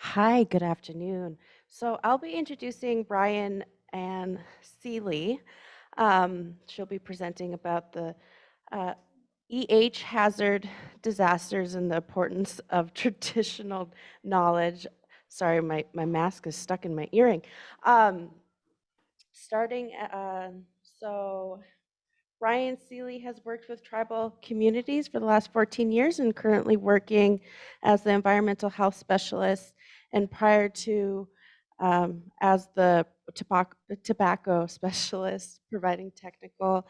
Hi, good afternoon. So I'll be introducing Brian Ann Seeley. She'll be presenting about the uh, hazard disasters and the importance of traditional knowledge. Sorry, my mask is stuck in my earring. Um, starting, so Brian Seeley has worked with tribal communities for the last 14 years and currently working as the environmental health specialist, and prior to as the tobacco specialist, providing technical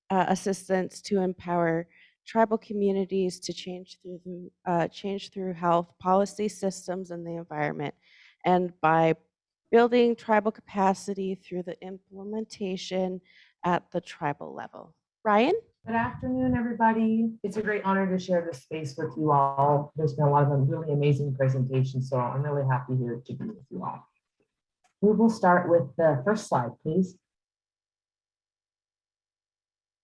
assistance to empower tribal communities to change through health policy systems and the environment, and by building tribal capacity through the implementation at the tribal level. Ryan? Good afternoon, everybody. It's a great honor to share this space with you all. There's been a lot of really amazing presentations, so I'm really happy here to be with you all. We will start with the first slide, please.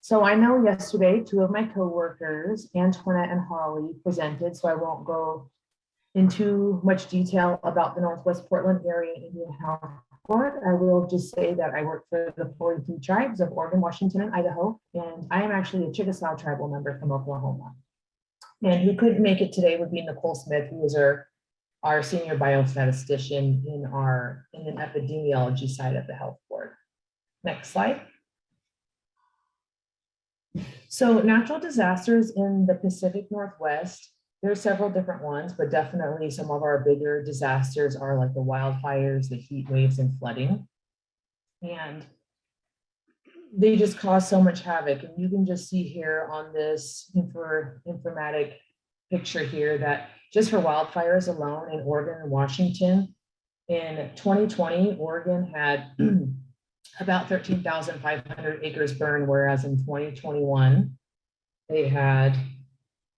So I know yesterday, two of my coworkers, Antoinette and Holly, presented, so I won't go into much detail about the Northwest Portland Area Indian Health Board. I will just say that I work for the 43 tribes of Oregon, Washington, and Idaho, and I am actually a Chickasaw tribal member from Oklahoma. And who couldn't make it today would be Nicole Smith, who is our senior biostatistician in an epidemiology side of the health board. Next slide. So natural disasters in the Pacific Northwest, there are several different ones, but definitely some of our bigger disasters are like the wildfires, the heat waves, and flooding. And they just cause so much havoc. And you can just see here on this informatic picture here that just for wildfires alone in Oregon and Washington, in 2020, Oregon had about 13,500 acres burned, whereas in 2021, they had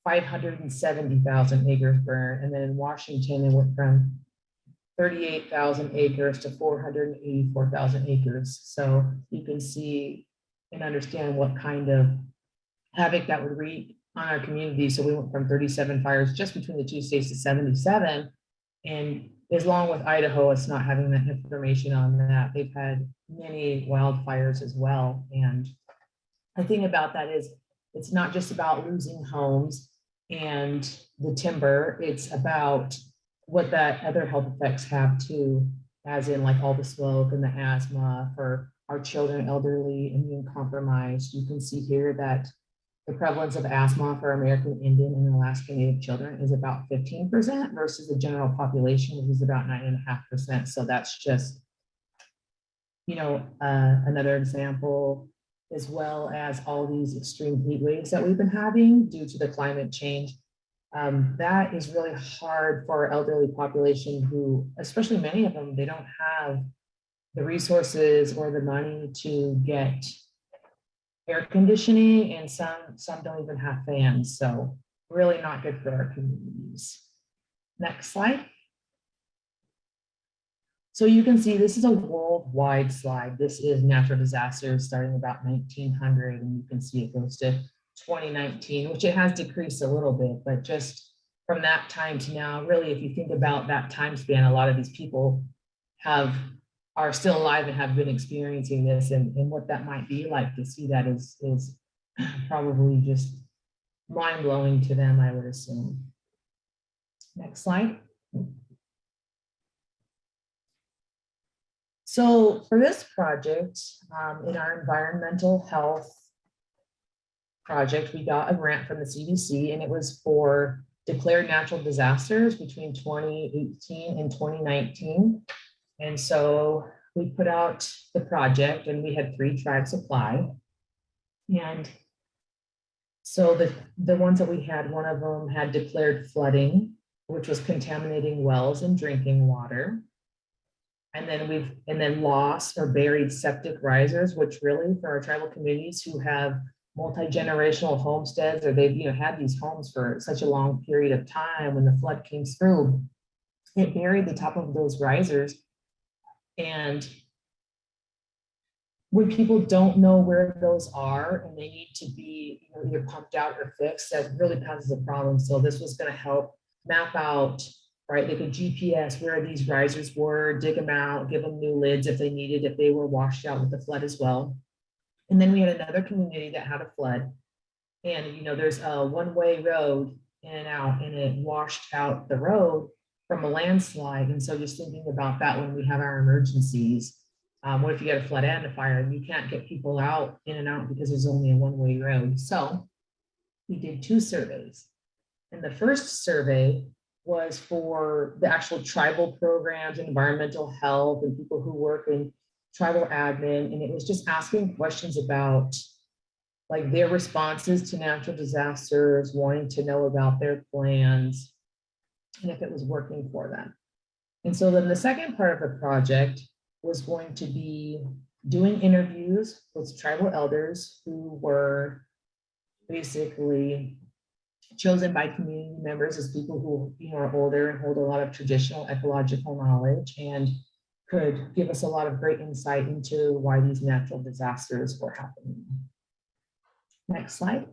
570,000 acres burned. And then in Washington, it went from 38,000 acres to 484,000 acres. So you can see and understand what kind of havoc that would wreak on our community. So we went from 37 fires just between the two states to 77. And as long with Idaho, it's not having that information on that. They've had many wildfires as well. And the thing about that is it's not just about losing homes and the timber, it's about what that other health effects have too, as in like all the smoke and the asthma for our children, elderly, immune compromised. You can see here that the prevalence of asthma for American Indian and Alaska Native children is about 15% versus the general population, which is about 9.5%. So that's just, another example, as well as all these extreme heat waves that we've been having due to the climate change. That is really hard for our elderly population who, especially many of them, they don't have the resources or the money to get air conditioning, and some don't even have fans. So really not good for our communities. Next slide. So you can see this is a worldwide slide. This is natural disasters starting about 1900, and you can see it goes to 2019, which it has decreased a little bit, but just from that time to now, really, if you think about that time span, a lot of these people are still alive and have been experiencing this, and what that might be like to see that is probably just mind-blowing to them, I would assume. Next slide. So for this project, in our environmental health project, we got a grant from the CDC, and it was for declared natural disasters between 2018 and 2019. And so we put out the project, and we had 3 tribes apply. And so the ones that we had, one of them had declared flooding, which was contaminating wells and drinking water. And then lost or buried septic risers, which really for our tribal communities who have multi-generational homesteads, or they've had these homes for such a long period of time, when the flood came through, it buried the top of those risers. And when people don't know where those are and they need to be either pumped out or fixed, that really causes a problem. So this was going to help map out right? They could GPS where these risers were, dig them out, give them new lids if they needed, if they were washed out with the flood as well. And then we had another community that had a flood. And, there's a one-way road in and out, and it washed out the road from a landslide. And so just thinking about that when we have our emergencies, what if you get a flood and a fire and you can't get people out in and out because there's only a one-way road? So we did 2 surveys. And the first survey was for the actual tribal programs, environmental health, and people who work in tribal admin. And it was just asking questions about like their responses to natural disasters, wanting to know about their plans, and if it was working for them. And so then the second part of the project was going to be doing interviews with tribal elders who were basically chosen by community members as people who are older and hold a lot of traditional ecological knowledge and could give us a lot of great insight into why these natural disasters were happening. Next slide.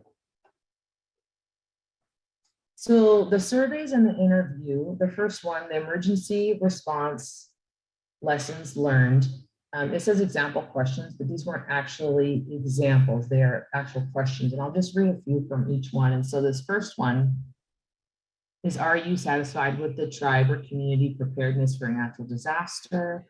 So the surveys and the interview, the first one, the emergency response lessons learned. It says example questions, but these weren't actually examples. They are actual questions. And I'll just read a few from each one. And so this first one is, are you satisfied with the tribe or community preparedness for a natural disaster?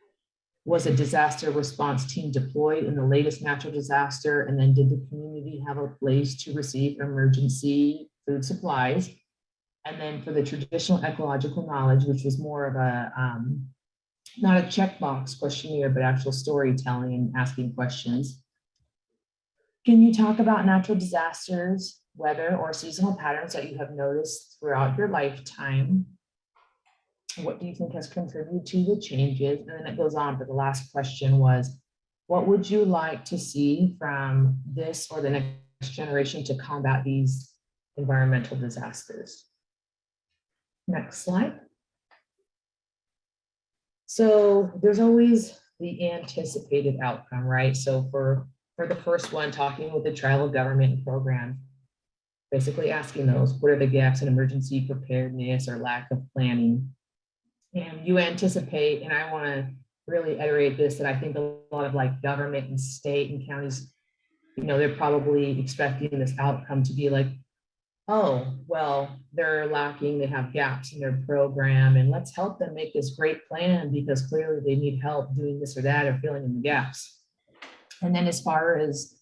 Was a disaster response team deployed in the latest natural disaster? And then did the community have a place to receive emergency food supplies? And then for the traditional ecological knowledge, which was more of a, not a checkbox questionnaire, but actual storytelling and asking questions. Can you talk about natural disasters, weather, or seasonal patterns that you have noticed throughout your lifetime? What do you think has contributed to the changes? And then it goes on, but the last question was, what would you like to see from this or the next generation to combat these environmental disasters? Next slide. So there's always the anticipated outcome, right? So for the first one, talking with the tribal government program, basically asking those, what are the gaps in emergency preparedness or lack of planning? And you anticipate, and I want to really iterate this, that I think a lot of like government and state and counties, they're probably expecting this outcome to be like, oh, well, they're lacking, they have gaps in their program, and let's help them make this great plan because clearly they need help doing this or that or filling in the gaps. And then as far as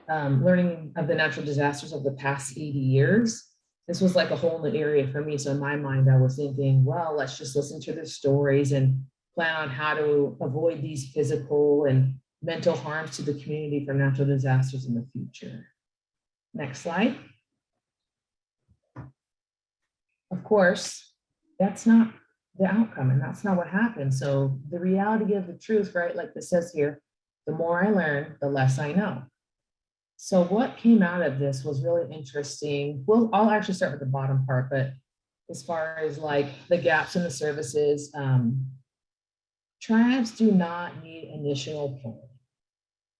learning of the natural disasters of the past 80 years, this was like a whole new area for me. So in my mind, I was thinking, well, let's just listen to their stories and plan on how to avoid these physical and mental harms to the community from natural disasters in the future. Next slide. Of course, that's not the outcome and that's not what happened. So the reality of the truth, right? Like this says here, the more I learn, the less I know. So what came out of this was really interesting. Well, I'll actually start with the bottom part, but as far as like the gaps in the services, tribes do not need initial planning.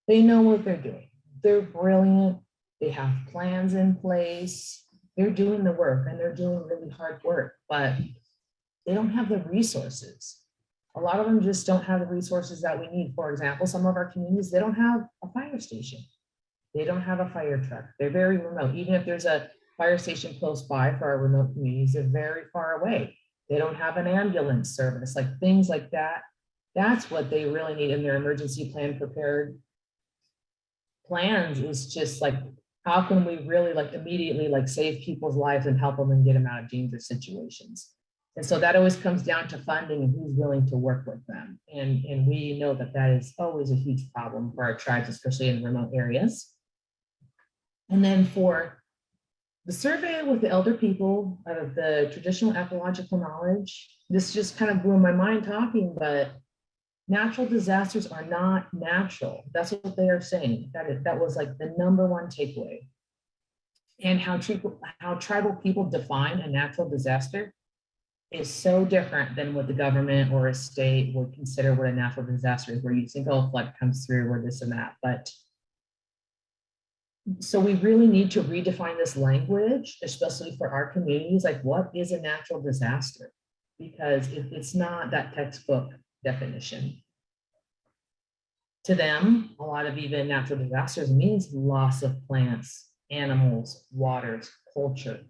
They know what they're doing. They're brilliant. They have plans in place. They're doing the work and they're doing really hard work, but they don't have the resources. A lot of them just don't have the resources that we need. For example, some of our communities, they don't have a fire station. They don't have a fire truck. They're very remote. Even if there's a fire station close by for our remote communities, they're very far away. They don't have an ambulance service, like things like that. That's what they really need in their emergency plan prepared plans, is just like, how can we really like immediately like save people's lives and help them and get them out of dangerous situations? And so that always comes down to funding and who's willing to work with them. And we know that that is always a huge problem for our tribes, especially in remote areas. And then for the survey with the elder people of the traditional ecological knowledge, this just kind of blew my mind talking, but natural disasters are not natural. That's what they are saying. That was like the #1 takeaway. And how tribal people define a natural disaster is so different than what the government or a state would consider what a natural disaster is, where you think, oh, flood comes through or this and that. But so we really need to redefine this language, especially for our communities. Like, what is a natural disaster? because it's not that textbook definition. To them, a lot of even natural disasters means loss of plants, animals, waters, culture,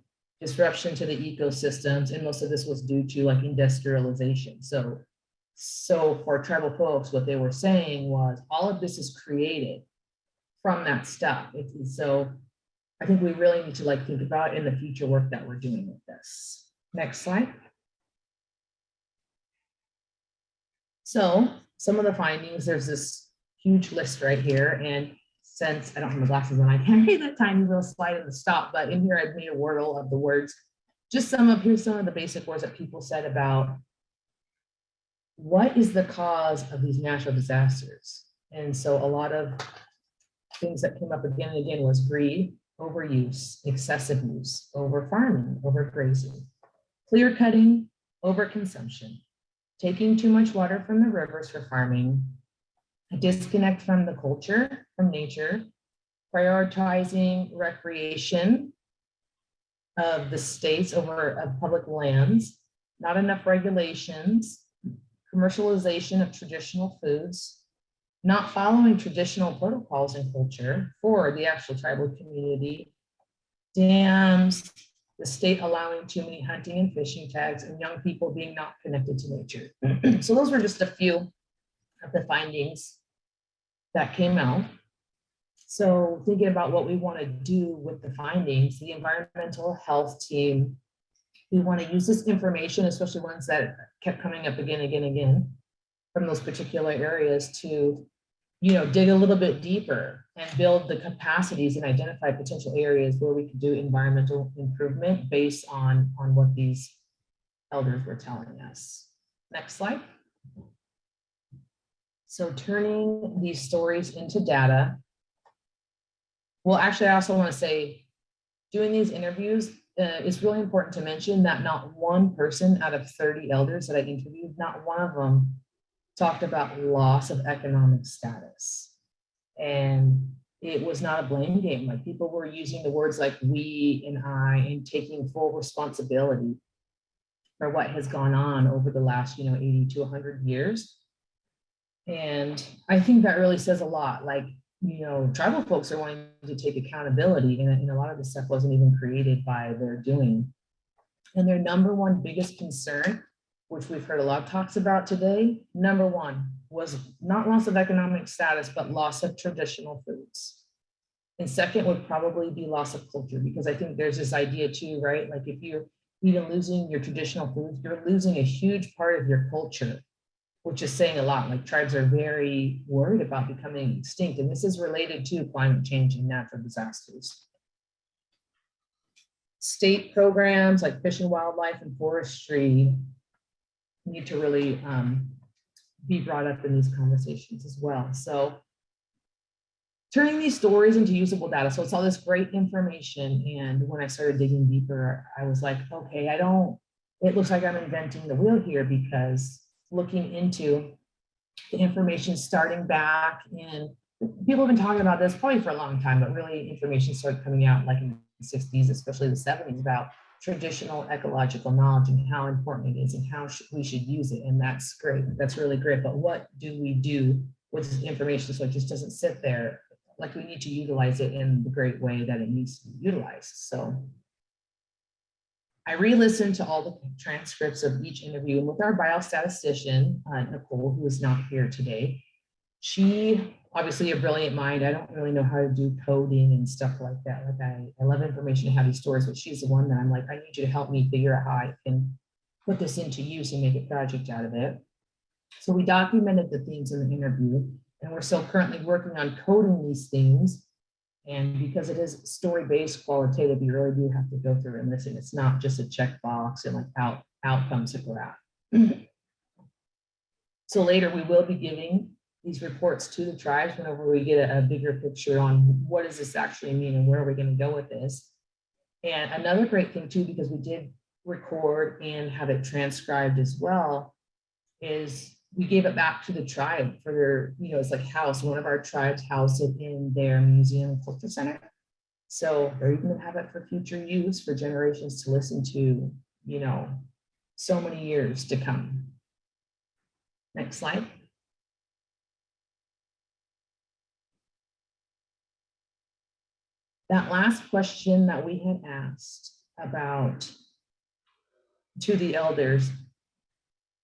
disruption to the ecosystems, and most of this was due to like industrialization. So for tribal folks, what they were saying was all of this is created from that stuff. So I think we really need to like think about in the future work that we're doing with this. Next slide. So some of the findings, there's this huge list right here. And since I don't have my glasses on, I can't read that tiny little slide at the stop, but in here I've made a wordle of the words. Just here's some of the basic words that people said about what is the cause of these natural disasters. And so a lot of things that came up again and again was greed, overuse, excessive use, over farming, overgrazing, clear cutting, overconsumption, taking too much water from the rivers for farming, a disconnect from the culture, from nature, prioritizing recreation of the states over of public lands, not enough regulations, commercialization of traditional foods, not following traditional protocols and culture for the actual tribal community, dams, the state allowing too many hunting and fishing tags, and young people being not connected to nature. So those were just a few of the findings that came out. So thinking about what we want to do with the findings, the environmental health team, we want to use this information, especially ones that kept coming up again, again, from those particular areas to, dig a little bit deeper and build the capacities and identify potential areas where we could do environmental improvement based on what these elders were telling us. Next slide. So turning these stories into data. Well, actually, I also want to say, doing these interviews, it's really important to mention that not one person out of 30 elders that I interviewed, not one of them talked about loss of economic status. And it was not a blame game. Like people were using the words like we and I and taking full responsibility for what has gone on over the last, 80 to 100 years. And I think that really says a lot. Like, tribal folks are wanting to take accountability, and a lot of this stuff wasn't even created by their doing. And their number one biggest concern, which we've heard a lot of talks about today, number one was not loss of economic status, but loss of traditional foods. And second would probably be loss of culture, because I think there's this idea too, right? Like if you're even losing your traditional foods, you're losing a huge part of your culture, which is saying a lot. Like tribes are very worried about becoming extinct. And this is related to climate change and natural disasters. State programs like Fish and Wildlife and Forestry need to really be brought up in these conversations as well. So turning these stories into usable data. So it's all this great information. And when I started digging deeper, I was like, okay, it looks like I'm inventing the wheel here, because looking into the information starting back in, people have been talking about this probably for a long time, but really information started coming out like in the 60s, especially the 70s, about traditional ecological knowledge and how important it is and how we should use it. And that's great. That's really great. But what do we do with this information so it just doesn't sit there? Like we need to utilize it in the great way that it needs to be utilized. So I re-listened to all the transcripts of each interview, and with our biostatistician, Nicole, who is not here today, she obviously a brilliant mind. I don't really know how to do coding and stuff like that. Like I love information and have these stories, but she's the one that I'm like, I need you to help me figure out how I can put this into use and make a project out of it. So we documented the themes in the interview, and we're still currently working on coding these themes. And because it is story-based qualitative, you really do have to go through and listen. It's not just a checkbox and like outcomes to graph. So later we will be giving these reports to the tribes whenever we get a bigger picture on what does this actually mean and where are we going to go with this. And another great thing too, because we did record and have it transcribed as well, is we gave it back to the tribe for their, it's like house. One of our tribes housed it in their museum and culture center. So they're even gonna have it for future use for generations to listen to, so many years to come. Next slide. That last question that we had asked about to the elders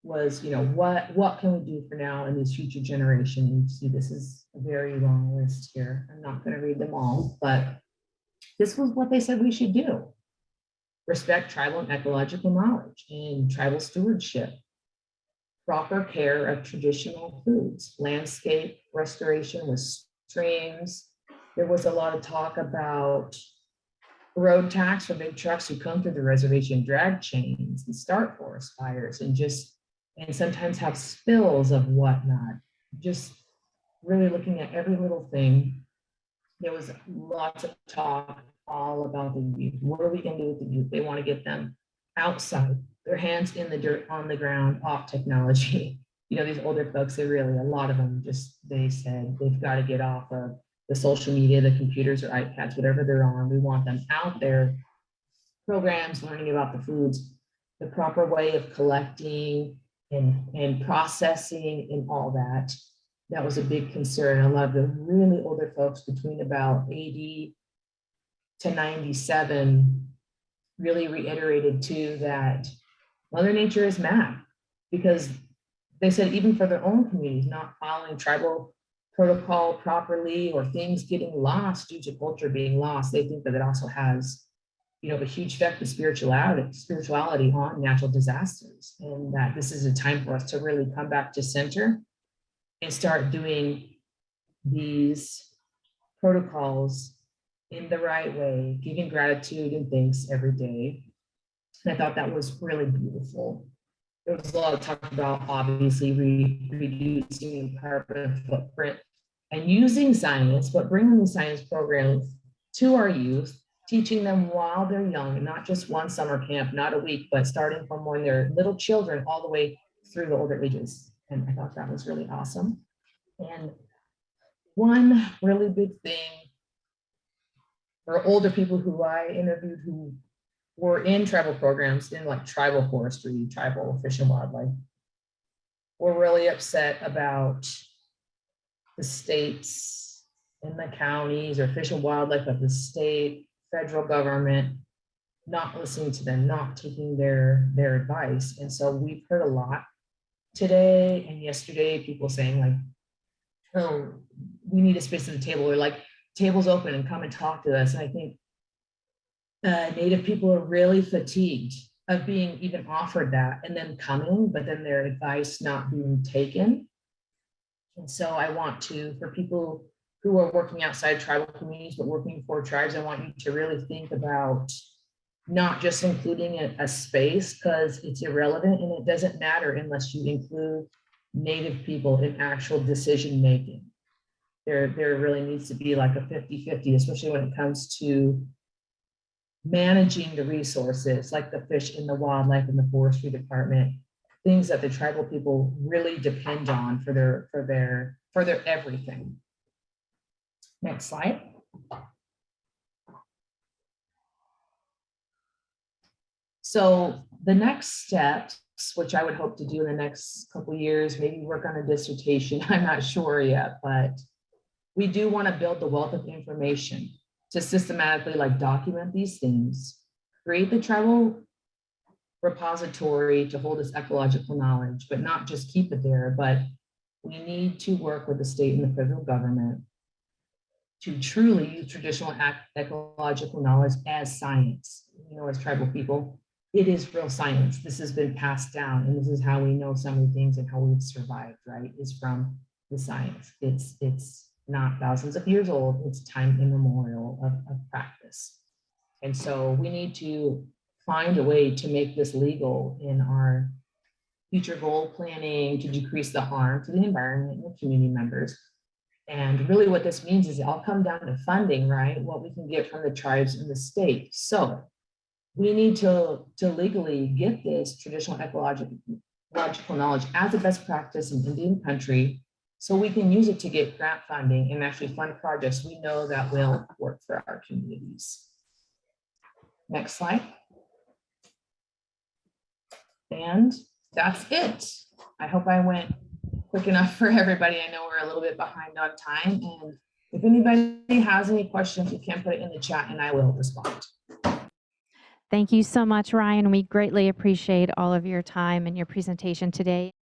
was, what can we do for now in this future generation? You see, this is a very long list here. I'm not going to read them all, but this was what they said we should do. Respect tribal and ecological knowledge and tribal stewardship, proper care of traditional foods, landscape restoration with streams. There was a lot of talk about road tax for big trucks who come through the reservation, drag chains and start forest fires and sometimes have spills of whatnot. Just really looking at every little thing. There was lots of talk all about the youth. What are we going to do with the youth? They want to get them outside, their hands in the dirt, on the ground, off technology. These older folks, a lot of them they said they've got to get off of the social media, the computers or iPads, whatever they're on. We want them out there, programs, learning about the foods, the proper way of collecting and processing and all that. That was a big concern. A lot of the really older folks between about 80 to 97 really reiterated too that Mother Nature is mad, because they said even for their own communities, not following tribal protocol properly or things getting lost due to culture being lost, they think that it also has a huge effect of spirituality on natural disasters, and that this is a time for us to really come back to center and start doing these protocols in the right way, giving gratitude and thanks every day. And I thought that was really beautiful. There was a lot of talk about obviously reducing carbon footprint and using science, but bringing the science programs to our youth, teaching them while they're young, not just one summer camp, not a week, but starting from when they're little children all the way through the older ages. And I thought that was really awesome. And one really big thing for older people who I interviewed who were in tribal programs in like tribal forestry, tribal fish and wildlife, were really upset about the states and the counties or fish and wildlife of the state, federal government, not listening to them, not taking their advice. And so we've heard a lot today and yesterday, people saying like, oh, we need a space at the table, or like, tables open and come and talk to us. And I think Native people are really fatigued of being even offered that and then coming, but then their advice not being taken. And so I want to, for people who are working outside tribal communities, but working for tribes, I want you to really think about not just including a space, because it's irrelevant and it doesn't matter unless you include Native people in actual decision making. There really needs to be like a 50-50, especially when it comes to managing the resources like the fish and the wildlife and the forestry department, things that the tribal people really depend on for their everything. Next slide. So the next steps, which I would hope to do in the next couple of years, maybe work on a dissertation, I'm not sure yet, but we do want to build the wealth of information to systematically like document these things, create the tribal repository to hold this ecological knowledge, but not just keep it there, but we need to work with the state and the federal government to truly use traditional ecological knowledge as science. As tribal people, it is real science. This has been passed down, and this is how we know so many things and how we've survived, right? Is from the science. It's not thousands of years old, it's time immemorial of practice. And so we need to find a way to make this legal in our future goal planning to decrease the harm to the environment and the community members. And really what this means is it all come down to funding, right? What we can get from the tribes and the state. So we need to legally get this traditional ecological knowledge as a best practice in Indian country, so we can use it to get grant funding and actually fund projects we know that will work for our communities. Next slide. And that's it. I hope I went quick enough for everybody. I know we're a little bit behind on time. And if anybody has any questions, you can put it in the chat and I will respond. Thank you so much, Ryan. We greatly appreciate all of your time and your presentation today.